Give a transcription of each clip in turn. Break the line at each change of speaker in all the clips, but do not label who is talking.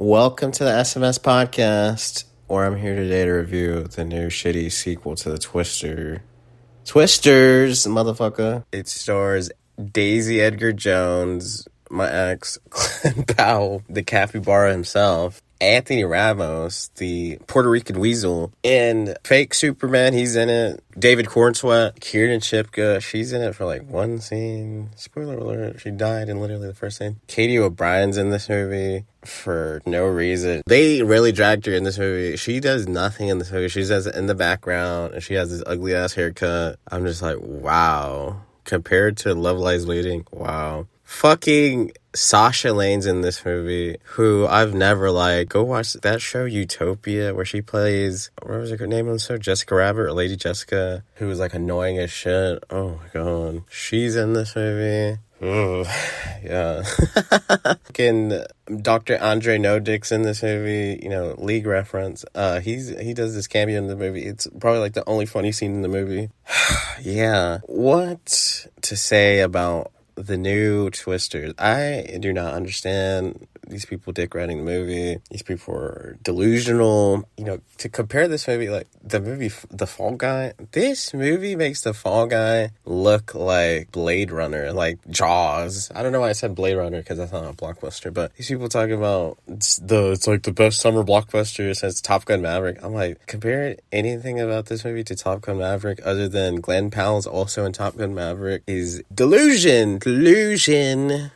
Welcome to the SMS podcast, where I'm here today to review the new shitty sequel to the Twisters, motherfucker. It stars Daisy Edgar Jones, my ex, Glen Powell, the capybara himself, Anthony Ramos, the Puerto Rican weasel, and fake Superman, he's in it. David Cornsweet, Kieran Shipka, she's in it for like one scene. Spoiler alert, she died in literally the first scene. Katie O'Brien's in this movie for no reason. They really dragged her in this movie. She does nothing in this movie. She does it in the background, and she has this ugly ass haircut. I'm just like, wow. Compared to Love Lies Bleeding, wow. Fucking Sasha Lane's in this movie, who I've never liked. Go watch that show Utopia, where she plays, what was her name on the show? Jessica Rabbit, or Lady Jessica, who was like annoying as shit. Oh my god. She's in this movie. Oh, yeah. Fucking Dr. Andre Nodik's in this movie, League reference. He does this cameo in the movie. It's probably like the only funny scene in the movie. Yeah. What to say about the new Twisters? I do not understand these people dick riding the movie. These people are delusional. To compare this movie, like the movie The Fall Guy, this movie makes The Fall Guy look like Blade Runner, like Jaws. I don't know why I said Blade Runner, because that's not a blockbuster, but these people talking about it's like the best summer blockbuster since Top Gun Maverick. I'm like, compare anything about this movie to Top Gun Maverick other than Glen Powell's also in Top Gun Maverick is delusion.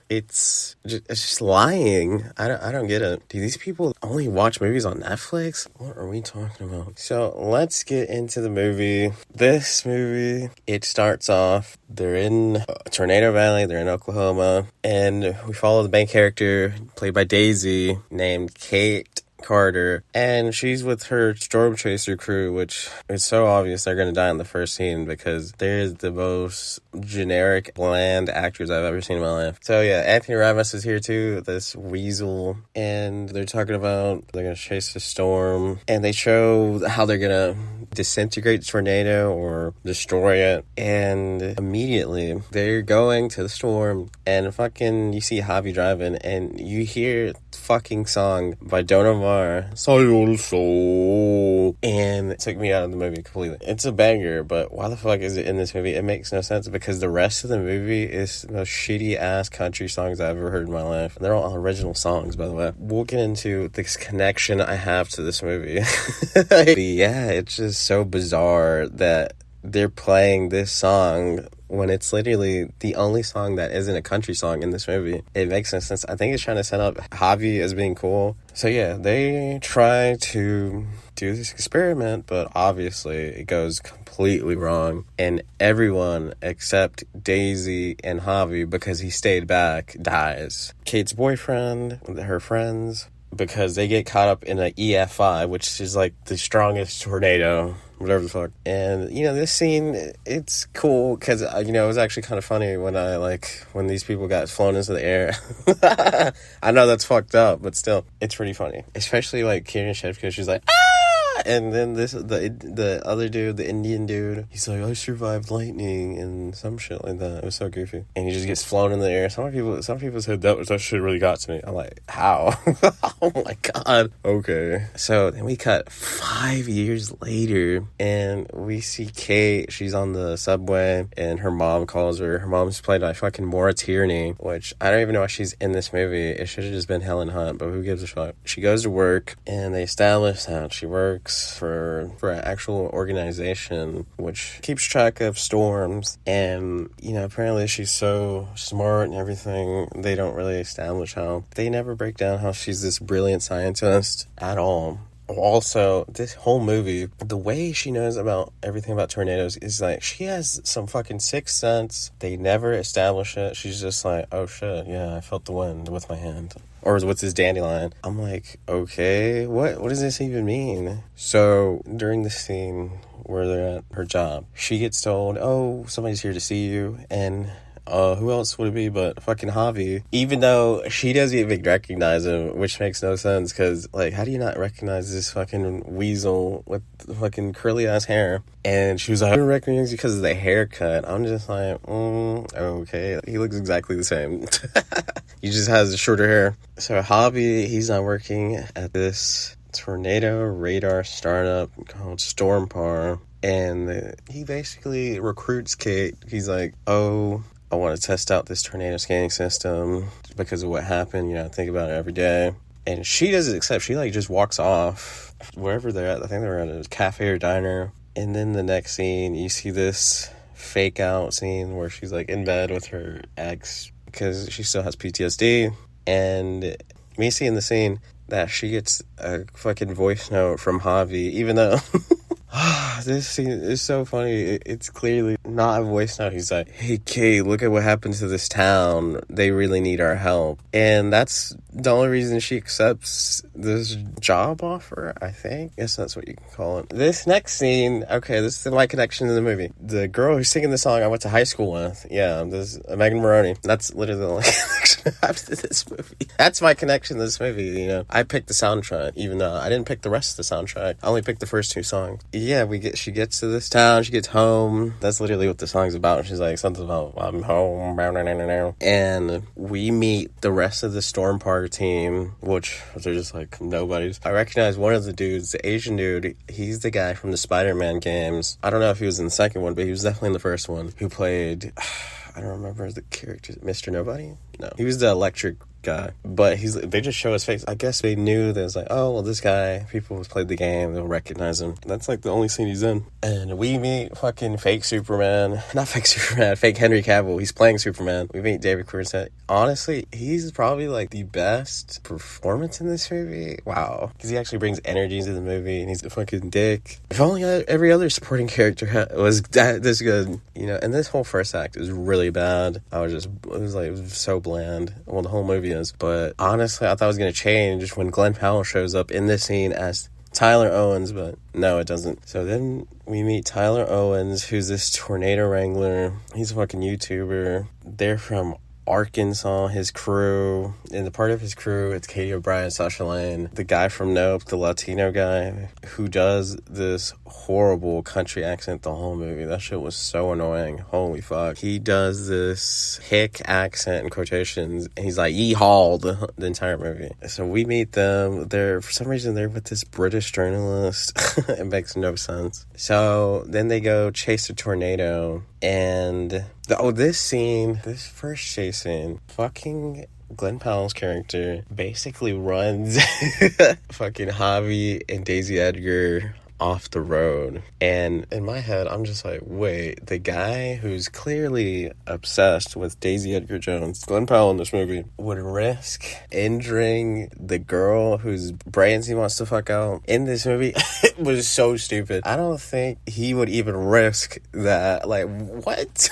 It's just lying. I don't get it. Do these people only watch movies on Netflix? What are we talking about? So let's get into the movie. This movie, it starts off, they're in Tornado Valley, they're in Oklahoma, and we follow the main character played by Daisy named Kate Carter, and she's with her storm chaser crew, which is so obvious they're going to die in the first scene because they're the most generic, bland actors I've ever seen in my life. So yeah, Anthony Ramos is here too, this weasel, and they're talking about they're going to chase the storm, and they show how they're going to disintegrate the tornado or destroy it, and immediately they're going to the storm, and fucking you see Javi driving, and you hear fucking song by Don Omar, Soul Soul, and it took me out of the movie completely. It's a banger, but why the fuck is it in this movie? It makes no sense because the rest of the movie is the most shitty ass country songs I've ever heard in my life. They're all original songs, by the way. We'll get into this connection I have to this movie. But yeah, it's just so bizarre that they're playing this song when it's literally the only song that isn't a country song in this movie. It makes no sense. I think it's trying to set up Javi as being cool. So yeah, they try to do this experiment, but obviously it goes completely wrong, and everyone except Daisy and Javi, because he stayed back, dies. Kate's boyfriend, her friends, because they get caught up in an EFI, which is like the strongest tornado, whatever the fuck. And, this scene, it's cool, because, it was actually kind of funny when these people got flown into the air. I know that's fucked up, but still, it's pretty funny. Especially, Kieran Shipka, she's like, ah! And then the other dude, the Indian dude, he's like, I survived lightning and some shit like that. It was so goofy. And he just gets flown in the air. Some people said that shit really got to me. I'm like, how? Oh my god. Okay. So then we cut 5 years later, and we see Kate. She's on the subway, and her mom calls her. Her mom's played by fucking Maura Tierney, which I don't even know why she's in this movie. It should have just been Helen Hunt, but who gives a fuck? She goes to work, and they establish that she works for an actual organization which keeps track of storms, and apparently she's so smart and everything. They don't really establish how. They never break down how she's this brilliant scientist at all. Also, this whole movie, the way she knows about everything about tornadoes is like she has some fucking sixth sense. They never establish it. She's just like, oh shit, yeah, I felt the wind with my hand. Or with this dandelion. I'm like, okay, what does this even mean? So during the scene where they're at her job, she gets told, oh, somebody's here to see you, and who else would it be but fucking Javi? Even though she doesn't even recognize him, which makes no sense, because, how do you not recognize this fucking weasel with fucking curly-ass hair? And she was like, I don't recognize you because of the haircut. I'm just like, okay. He looks exactly the same. He just has shorter hair. So Javi, he's not working at this tornado radar startup called Stormpar. And he basically recruits Kate. He's like, oh, I want to test out this tornado scanning system because of what happened. You know, I think about it every day. And she doesn't accept. She, like, just walks off wherever they're at. I think they're at a cafe or diner. And then the next scene, you see this fake out scene where she's, like, in bed with her ex because she still has PTSD. And me seeing the scene that she gets a fucking voice note from Javi, even though... this scene is so funny. It's clearly not a voice note. He's like, hey, Kate, look at what happened to this town. They really need our help. And that's the only reason she accepts this job offer, I think. Yes, that's what you can call it. This next scene, okay, this is my connection to the movie. The girl who's singing the song I went to high school with, yeah, this Megan Moroney. That's literally the only connection I have to this movie. That's my connection to this movie, you know. I picked the soundtrack, even though I didn't pick the rest of the soundtrack. I only picked the first two songs. Yeah, she gets to this town, she gets home. That's literally what the song's about. She's like, something about, I'm home, and we meet the rest of the Stormpar team, which they're just like nobodies. I recognize one of the dudes, the Asian dude. He's the guy from the Spider-Man games. I don't know if he was in the second one, but he was definitely in the first one, who played, I don't remember the character, Mr. Nobody? No. He was the electric guy, but they just show his face. I guess they knew that it was like, oh, well, this guy, people who've played the game, they'll recognize him. That's like the only scene he's in. And we meet fucking fake Superman. Not fake Superman, fake Henry Cavill. He's playing Superman. We meet David Cruzet. Honestly, he's probably like the best performance in this movie. Wow. Because he actually brings energy into the movie, and he's a fucking dick. If only every other supporting character was this good, you know. And this whole first act is really bad. It was so bland. Well, the whole movie is. But honestly, I thought it was going to change when Glen Powell shows up in this scene as Tyler Owens, but no, it doesn't. So then we meet Tyler Owens, who's this tornado wrangler. He's a fucking YouTuber. They're from Arkansas, his crew. And the part of his crew, it's Katie O'Brien, Sasha Lane, the guy from Nope, the Latino guy, who does this horrible country accent the whole movie. That shit was so annoying. Holy fuck. He does this hick accent in quotations, and he's like, yeehaw, the entire movie. So we meet them. For some reason, they're with this British journalist. It makes no sense. So then they go chase a tornado, and this first chase scene, fucking Glen Powell's character basically runs fucking Javi and Daisy Edgar off the road. And in my head, I'm just like, wait, the guy who's clearly obsessed with Daisy Edgar Jones, Glen Powell in this movie, would risk injuring the girl whose brains he wants to fuck out in this movie? It was so stupid. I don't think he would even risk that. Like, what?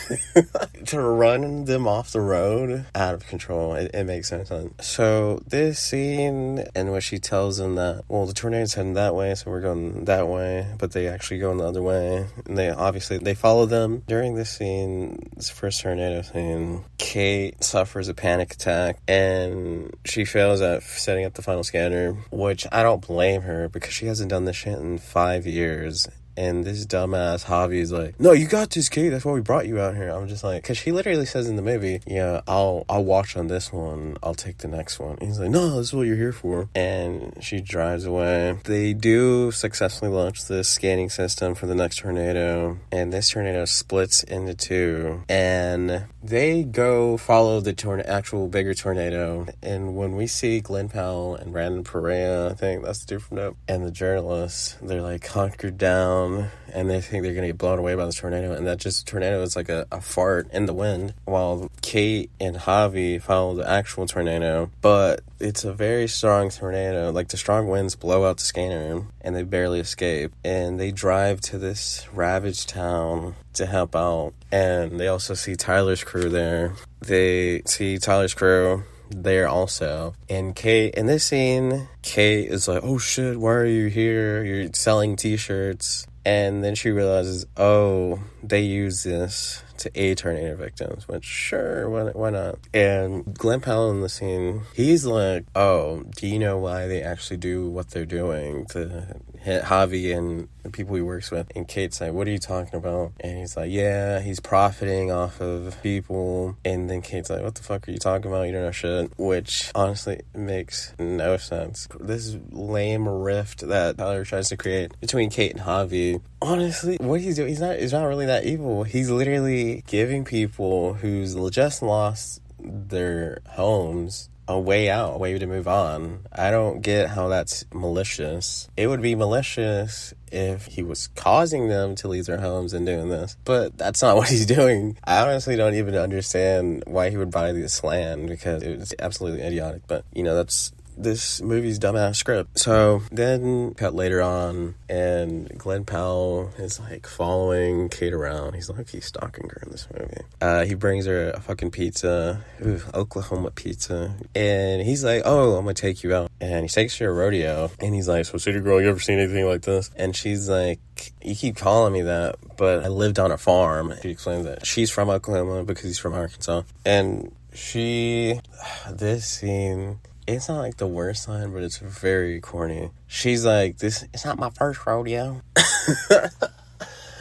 To run them off the road? Out of control. It makes no sense. So this scene in which she tells him that, well, the tornado's heading that way, so we're going that way. But they actually go in the other way, and they follow them. During this scene, this first tornado scene, Kate suffers a panic attack, and she fails at setting up the final scanner, which I don't blame her, because she hasn't done this shit in 5 years. And this dumbass Javi is like, no, you got this, Kate. That's why we brought you out here. I'm just like, because she literally says in the movie, yeah, I'll watch on this one. I'll take the next one. And he's like, no, this is what you're here for. And she drives away. They do successfully launch the scanning system for the next tornado. And this tornado splits into two. And they go follow the actual bigger tornado. And when we see Glen Powell and Brandon Perea, I think that's the dude from Nope, and the journalists, they're like hunkered down. And they think they're going to get blown away by this tornado, and that just tornado is like a fart in the wind, while Kate and Javi follow the actual tornado. But it's a very strong tornado. Like, the strong winds blow out the scanner, and they barely escape. And they drive to this ravaged town to help out. And they also see Tyler's crew there. They see Tyler's crew there also. And Kate, in this scene, Kate is like, oh shit, why are you here? You're selling t-shirts. And then she realizes, oh, they use this to aid tornado victims, which sure, why not? And Glen Powell in the scene, he's like, oh, do you know why they actually do what they're doing to hit Javi and the people he works with? And Kate's like, what are you talking about? And he's like, yeah, he's profiting off of people. And then Kate's like, what the fuck are you talking about? You don't know shit. Which honestly makes no sense. This lame rift that Tyler tries to create between Kate and Javi, honestly, what he's doing, he's not really that evil. He's literally giving people who's just lost their homes a way out, a way to move on. I don't get how that's malicious. It would be malicious if he was causing them to leave their homes and doing this, but that's not what he's doing. I honestly don't even understand why he would buy this land, because it's absolutely idiotic. But, you know, that's this movie's dumbass script. So then cut later on, and Glen Powell is like following Kate around. He's like, he's stalking her in this movie. He brings her a fucking pizza, Oklahoma pizza, and he's like, oh, I'm gonna take you out. And he takes her to a rodeo, and he's like, so city girl, you ever seen anything like this? And she's like, you keep calling me that, but I lived on a farm. She explains that she's from Oklahoma because he's from Arkansas. And this scene, it's not like the worst line, but it's very corny. She's like, it's not my first rodeo.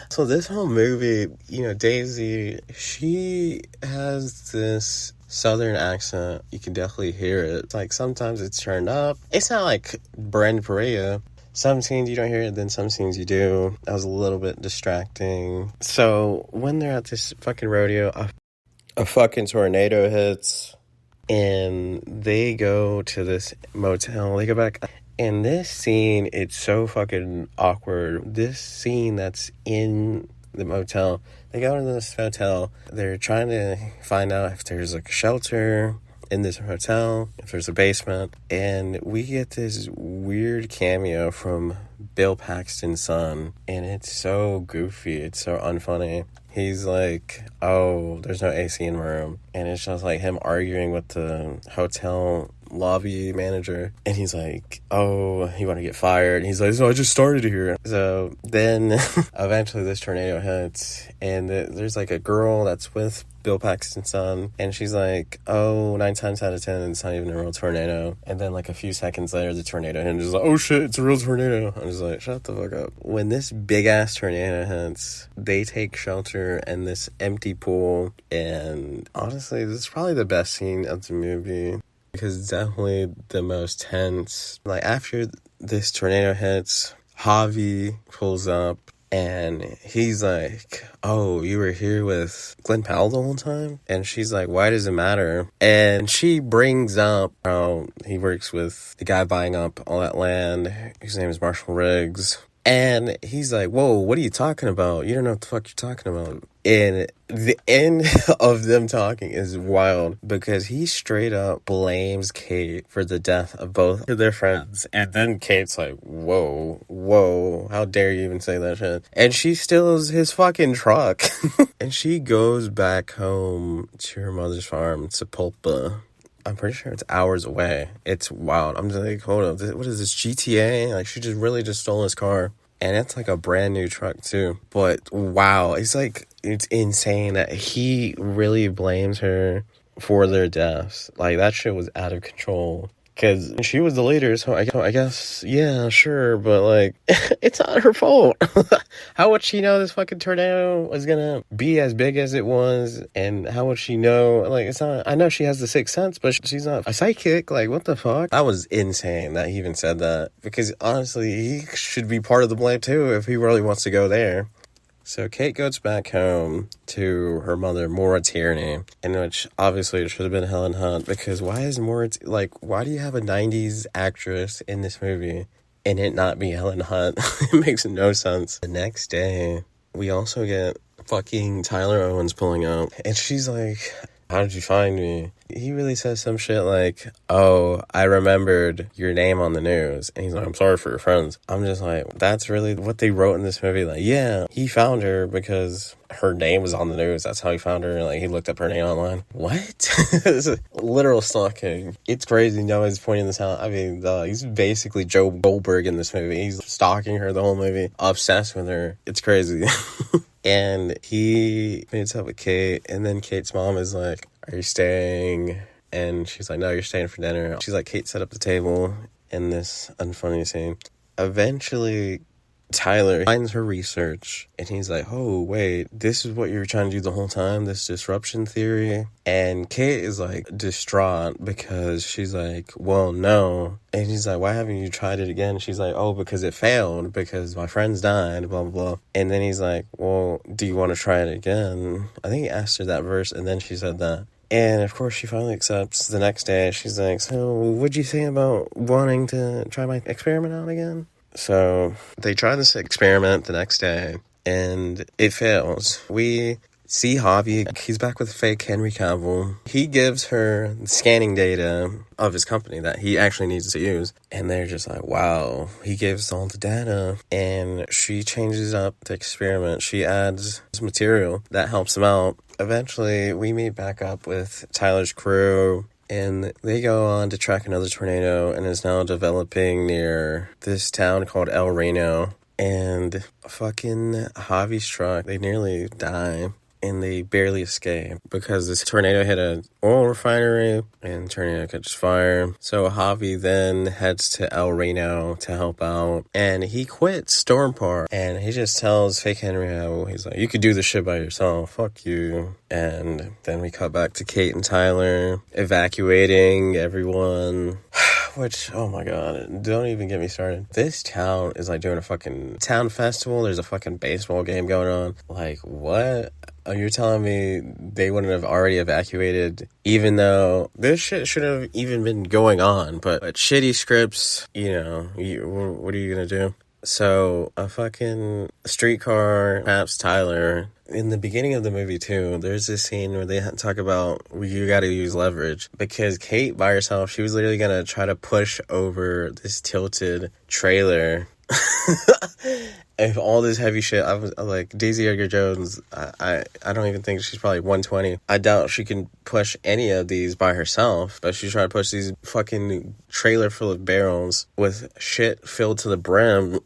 So this whole movie, you know, Daisy, she has this southern accent. You can definitely hear it. It's like sometimes it's turned up. It's not like Brenda Perea. Some scenes you don't hear it, then some scenes you do. That was a little bit distracting. So when they're at this fucking rodeo, a fucking tornado hits, and they go to this motel. They go back. And this scene, it's so fucking awkward. This scene that's in the motel. They go into this hotel. They're trying to find out if there's like a shelter in this hotel, if there's a basement. And we get this weird cameo from Bill Paxton's son. And it's so goofy. It's so unfunny. He's like, oh, there's no AC in the room. And it's just like him arguing with the hotel lobby manager. And he's like, oh, you want to get fired? And he's like, so I just started here. So then eventually this tornado hits. And there's like a girl that's with Bill Paxton's son. And she's like, oh, 9 times out of 10, it's not even a real tornado. And then like a few seconds later, the tornado hits. And just like, oh shit, it's a real tornado. I'm just like, shut the fuck up. When this big ass tornado hits, they take shelter in this empty pool. And honestly, this is probably the best scene of the movie, because it's definitely the most tense. Like after this tornado hits, Javi pulls up. And he's like, oh, you were here with Glen Powell the whole time? And she's like, why does it matter? And she brings up how he works with the guy buying up all that land. His name is Marshall Riggs. And he's like, whoa, what are you talking about? You don't know what the fuck you're talking about. And the end of them talking is wild, because he straight up blames Kate for the death of both of their friends. And then Kate's like, whoa, how dare you even say that shit? And she steals his fucking truck. And she goes back home to her mother's farm, Sepulpa. I'm pretty sure it's hours away. It's wild. I'm just like, hold up, what is this, GTA? Like, she just really just stole his car. And it's like a brand new truck too. But wow, it's insane that he really blames her for their deaths. Like, that shit was out of control. Because she was the leader, so I guess, yeah, sure, but, like, it's not her fault. How would she know this fucking tornado was gonna be as big as it was? And how would she know? Like, it's not, I know she has the sixth sense, but she's not a psychic. Like, what the fuck? That was insane that he even said that. Because, honestly, he should be part of the blame, too, if he really wants to go there. So Kate goes back home to her mother, Maura Tierney, in which obviously it should have been Helen Hunt, because why is Maura, why do you have a 90s actress in this movie and it not be Helen Hunt? It makes no sense. The next day, we also get fucking Tyler Owens pulling up, and she's like, how did you find me? He really says some shit like, oh, I remembered your name on the news. And he's like, I'm sorry for your friends. I'm just like, that's really what they wrote in this movie. Like, yeah, he found her because her name was on the news. That's how he found her. Like, he looked up her name online. What? This is literal stalking. It's crazy. Nobody's pointing this out. I mean, he's basically Joe Goldberg in this movie. He's stalking her the whole movie, obsessed with her. It's crazy. And he meets up with Kate, and then Kate's mom is like, are you staying? And she's like, no, you're staying for dinner. She's like, Kate set up the table in this unfunny scene. Eventually, Tyler finds her research, and he's like, oh, wait, this is what you were trying to do the whole time, this disruption theory? And Kate is, like, distraught because she's like, well, no. And he's like, why haven't you tried it again? She's like, oh, because it failed, because my friends died, blah, blah, blah. And then he's like, well, do you want to try it again? I think he asked her that verse, and then she said that. And, of course, she finally accepts. The next day, she's like, so what'd you say about wanting to try my experiment out again? So they try this experiment the next day, and it fails. We see Javi. He's back with fake Henry Cavill. He gives her the scanning data of his company that he actually needs to use. And they're just like, wow, he gave us all the data. And she changes up the experiment. She adds material that helps him out. Eventually, we meet back up with Tyler's crew. And they go on to track another tornado, and is now developing near this town called El Reno. And fucking Javi's truck, they nearly die, and they barely escape because this tornado hit an oil refinery, and the tornado catches fire. So Javi then heads to El Reno to help out, and he quits Stormpart, and he just tells fake Henry how he's like, you could do this shit by yourself, fuck you. And then we cut back to Kate and Tyler evacuating everyone. Which, oh my god, don't even get me started. This town is like doing a fucking town festival. There's a fucking baseball game going on. Like, what? Oh, you're telling me they wouldn't have already evacuated, even though this shit should have even been going on. But shitty scripts, you know, what are you gonna do? So a fucking streetcar taps Tyler. In the beginning of the movie, too, there's this scene where they talk about you gotta use leverage. Because Kate, by herself, she was literally gonna try to push over this tilted trailer. If all this heavy shit, I was like, Daisy Edgar Jones, I don't even think she's probably 120. I doubt she can push any of these by herself, but she's trying to push these fucking trailer full of barrels with shit filled to the brim.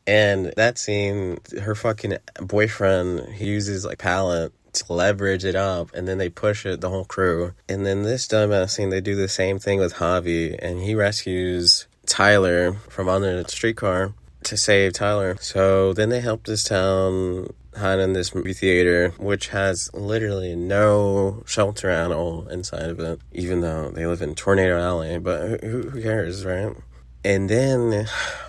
And that scene, her fucking boyfriend, he uses like pallet to leverage it up, and then they push it, the whole crew. And then this dumbass scene, they do the same thing with Javi, and he rescues Tyler from under the streetcar to save Tyler. So then they help this town hide in this movie theater, which has literally no shelter at all inside of it, even though they live in Tornado Alley. But who cares, right? And then,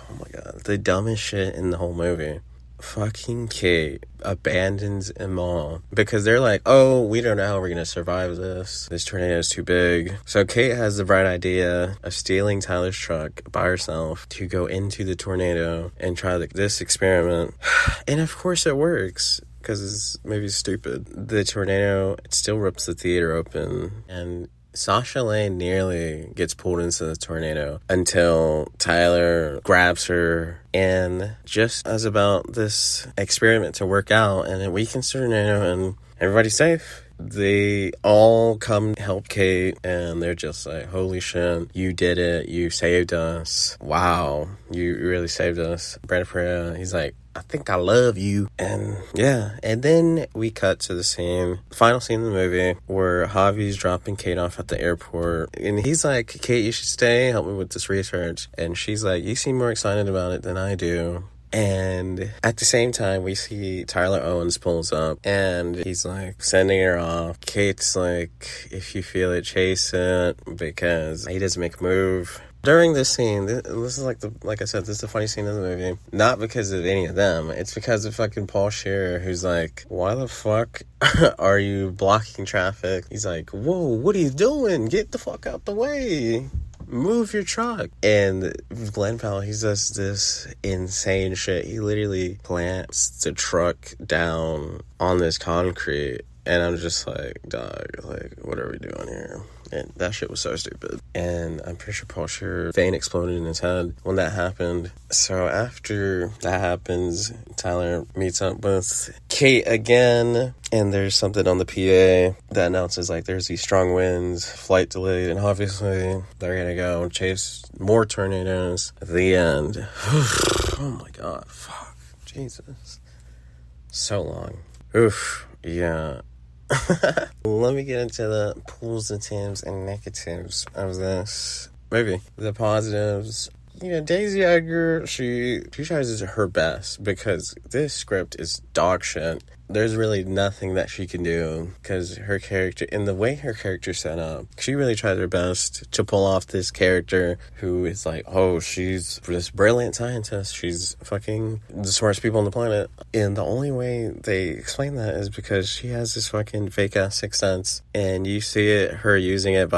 oh my god, the dumbest shit in the whole movie. Fucking Kate abandons them all because they're like, oh, we don't know how we're gonna survive this. This tornado is too big. So Kate has the bright idea of stealing Tyler's truck by herself to go into the tornado and try this experiment. And of course it works because this movie's stupid. The tornado, it still rips the theater open, and Sasha Lane nearly gets pulled into the tornado until Tyler grabs her. And just as about this experiment to work out and it weakens the tornado and everybody's safe, they all come help Kate, and they're just like, holy shit, you did it, you saved us, wow, you really saved us. Brandon Perea, he's like, I think I love you. And yeah, and then we cut to the final scene in the movie where Javi's dropping Kate off at the airport, and he's like, Kate, you should stay, help me with this research. And she's like, you seem more excited about it than I do. And at the same time, we see Tyler Owens pulls up, and he's like sending her off. Kate's like, if you feel it, chase it, because he doesn't make a move. During this scene, this is like I said, this is the funny scene of the movie. Not because of any of them. It's because of fucking Paul Scheer, who's like, why the fuck are you blocking traffic? He's like, whoa, what are you doing? Get the fuck out the way. Move your truck. And Glen Powell, he does this insane shit. He literally plants the truck down on this concrete. And I'm just like, dog, like, what are we doing here? And that shit was so stupid. And I'm pretty sure Paul Scheer's vein exploded in his head when that happened. So after that happens, Tyler meets up with Kate again, and there's something on the PA that announces, like, there's these strong winds, flight delayed, and obviously they're gonna go chase more tornadoes. The end. Oh my god, fuck. Jesus. So long. Oof. Yeah. Let me get into the positives and negatives of this movie. The positives, Daisy Edgar, she tries her best because this script is dog shit. There's really nothing that she can do because her character, in the way her character's set up, she really tries her best to pull off this character who is like, oh, she's this brilliant scientist. She's fucking the smartest people on the planet. And the only way they explain that is because she has this fucking fake ass sixth sense. And you see her using it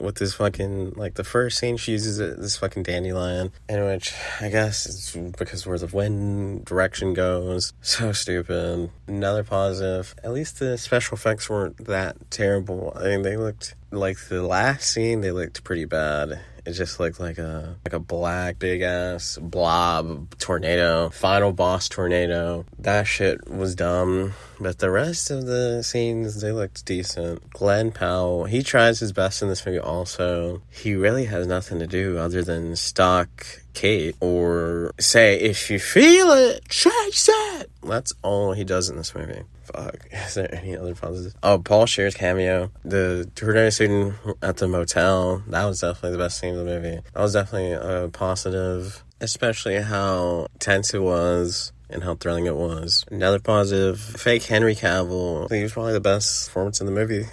with this fucking, like, the first scene she uses this fucking dandelion, in which I guess it's because where the wind direction goes. So stupid. Another positive, at least the special effects weren't that terrible. I mean, they looked like the last scene, they looked pretty bad. It just looked like a black big ass blob tornado, final boss tornado. That shit was dumb. But the rest of the scenes, they looked decent. Glen Powell, he tries his best in this movie also. He really has nothing to do other than stalk Kate or say, if you feel it, chase it. That's all he does in this movie. Fuck. Is there any other positives? Oh, Paul Scheer's cameo. The tornado scene at the motel, that was definitely the best scene of the movie. That was definitely a positive, especially how tense it was and how thrilling it was. Another positive, fake Henry Cavill. I think he was probably the best performance in the movie.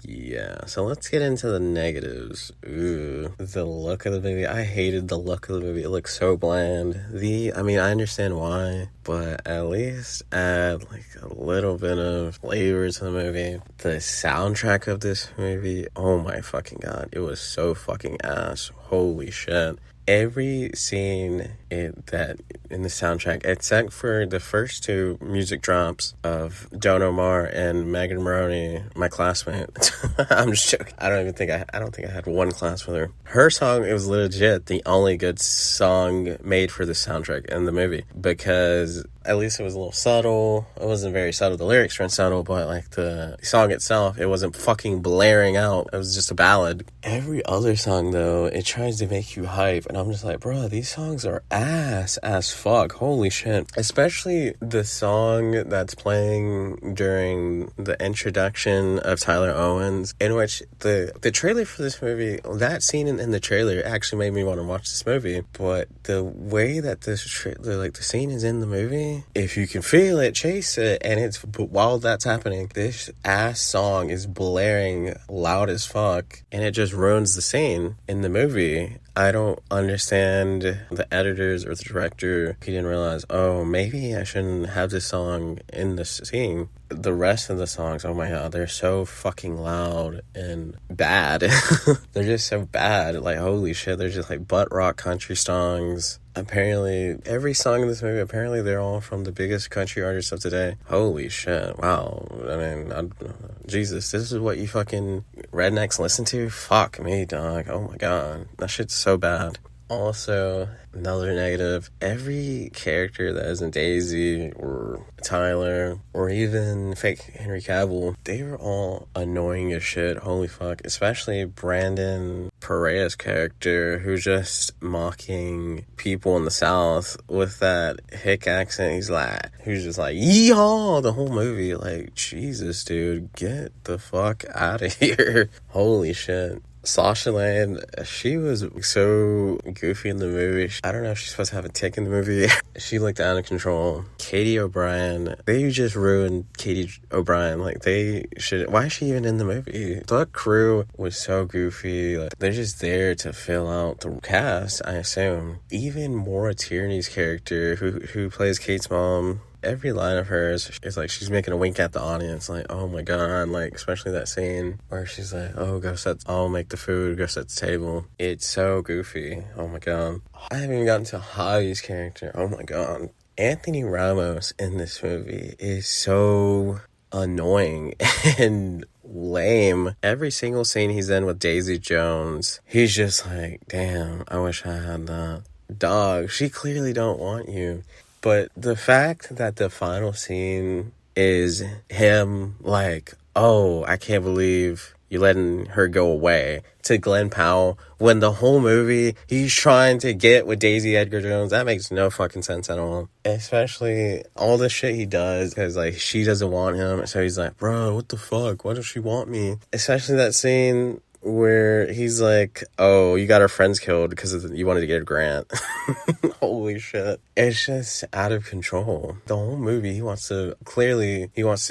Yeah, so let's get into the negatives. Ooh, the look of the movie. I hated the look of the movie. It looked so bland. I understand why, but at least add, like, a little bit of flavor to the movie. The soundtrack of this movie, oh my fucking god, it was so fucking ass. Holy shit. Every scene in the soundtrack, except for the first two music drops of Don Omar and Megan Moroney, my classmate. I'm just joking. I don't think I had one class with her. Her song, it was legit the only good song made for the soundtrack in the movie, because at least it was a little subtle. It wasn't very subtle. The lyrics weren't subtle, but, like, the song itself, it wasn't fucking blaring out. It was just a ballad. Every other song, though, it tries to make you hype, and I'm just like, bro, these songs are ass as fuck. Holy shit. Especially the song that's playing during the introduction of Tyler Owens, in which the trailer for this movie, that scene in the trailer actually made me want to watch this movie. But the way that the scene is in the movie, if you can feel it, chase it. And while that's happening, this ass song is blaring loud as fuck, and it just ruins the scene in the movie. I don't understand the editors or the director. He didn't realize, oh, maybe I shouldn't have this song in the scene. The rest of the songs, oh my god, they're so fucking loud and bad. They're just so bad. Like, holy shit, they're just like butt rock country songs. Apparently, every song in this movie, apparently they're all from the biggest country artists of today. Holy shit, wow. I mean, Jesus, this is what you fucking rednecks listen to? Fuck me, dog. Oh my god, that shit's so bad. Also, another negative, every character that isn't Daisy or Tyler or even fake Henry Cavill, they were all annoying as shit. Holy fuck. Especially Brandon Pereira's character, who's just mocking people in the South with that hick accent. Who's just like, yeehaw, the whole movie. Like, Jesus, dude, get the fuck out of here. Holy shit. Sasha Lane, she was so goofy in the movie. I don't know if she's supposed to have a tick in the movie. She looked out of control. Katie O'Brien, they just ruined Katie O'Brien. Like, why is she even in the movie? The crew was so goofy. Like, they're just there to fill out the cast, I assume. Even Maura Tierney's character, who plays Kate's mom, every line of hers is like she's making a wink at the audience, like, oh my god, like, especially that scene where she's like, oh, I'll make the food, go set the table. It's so goofy. Oh my god. I haven't even gotten to Javi's character. Oh my god. Anthony Ramos in this movie is so annoying and lame. Every single scene he's in with Daisy Jones, he's just like, damn, I wish I had that. Dog, she clearly don't want you. But the fact that the final scene is him like, oh, I can't believe you're letting her go away, to Glen Powell, when the whole movie he's trying to get with Daisy Edgar Jones. That makes no fucking sense at all. Especially all the shit he does, because like she doesn't want him, so he's like, bro, what the fuck, why does she want me? Especially that scene where he's like, oh, you got our friends killed because you wanted to get a grant. Holy shit. It's just out of control. The whole movie, he wants to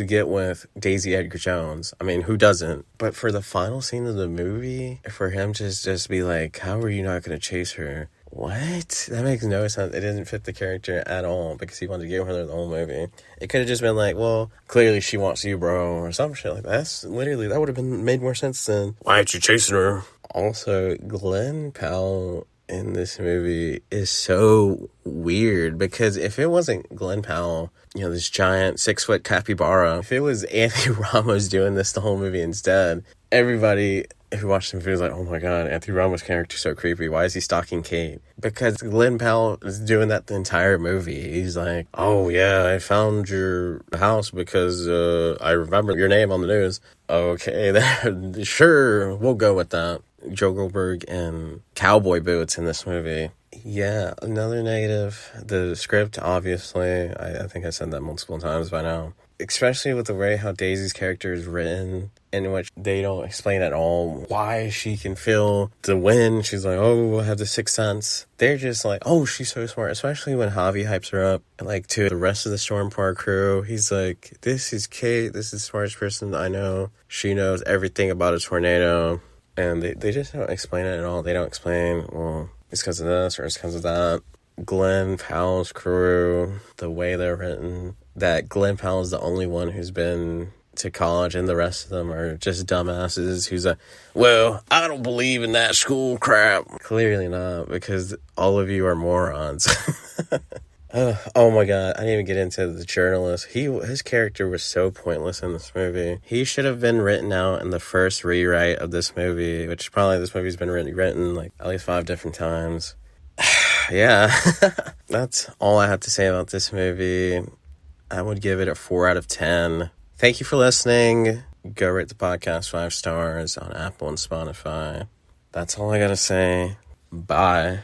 get with Daisy Edgar Jones. I mean, who doesn't? But for the final scene of the movie, for him to just be like, how are you not going to chase her? What? That makes no sense. It didn't fit the character at all, because he wanted to get with her the whole movie. It could have just been like, well, clearly she wants you, bro, or some shit like that. That's literally, that would have made more sense than, why aren't you chasing her? Also, Glen Powell in this movie is so weird, because if it wasn't Glen Powell, this giant 6-foot capybara, if it was Anthony Ramos doing this the whole movie instead, everybody who watched the movie was like, oh my god, Anthony Ramos' character's so creepy. Why is he stalking Kate? Because Glen Powell is doing that the entire movie. He's like, oh yeah, I found your house because I remember your name on the news. Okay, sure, we'll go with that. Joe Goldberg and cowboy boots in this movie. Yeah, another negative. The script, obviously. I think I said that multiple times by now. Especially with the way how Daisy's character is written, in which they don't explain at all why she can feel the wind. She's like, oh, I have the sixth sense. They're just like, oh, she's so smart. Especially when Javi hypes her up, like, to the rest of the Storm Park crew. He's like, this is Kate. This is the smartest person I know. She knows everything about a tornado. And they just don't explain it at all. They don't explain, well, it's because of this or it's because of that. Glen Powell's crew, the way they're written, that Glen Powell is the only one who's been to college and the rest of them are just dumbasses who's like, well, I don't believe in that school crap. Clearly not, because all of you are morons. Oh my god, I didn't even get into the journalist. His character was so pointless in this movie. He should have been written out in the first rewrite of this movie, which probably this movie's been written like at least 5 different times. Yeah, that's all I have to say about this movie. I would give it a 4 out of 10. Thank you for listening. Go rate the podcast 5 stars on Apple and Spotify. That's all I gotta say. Bye.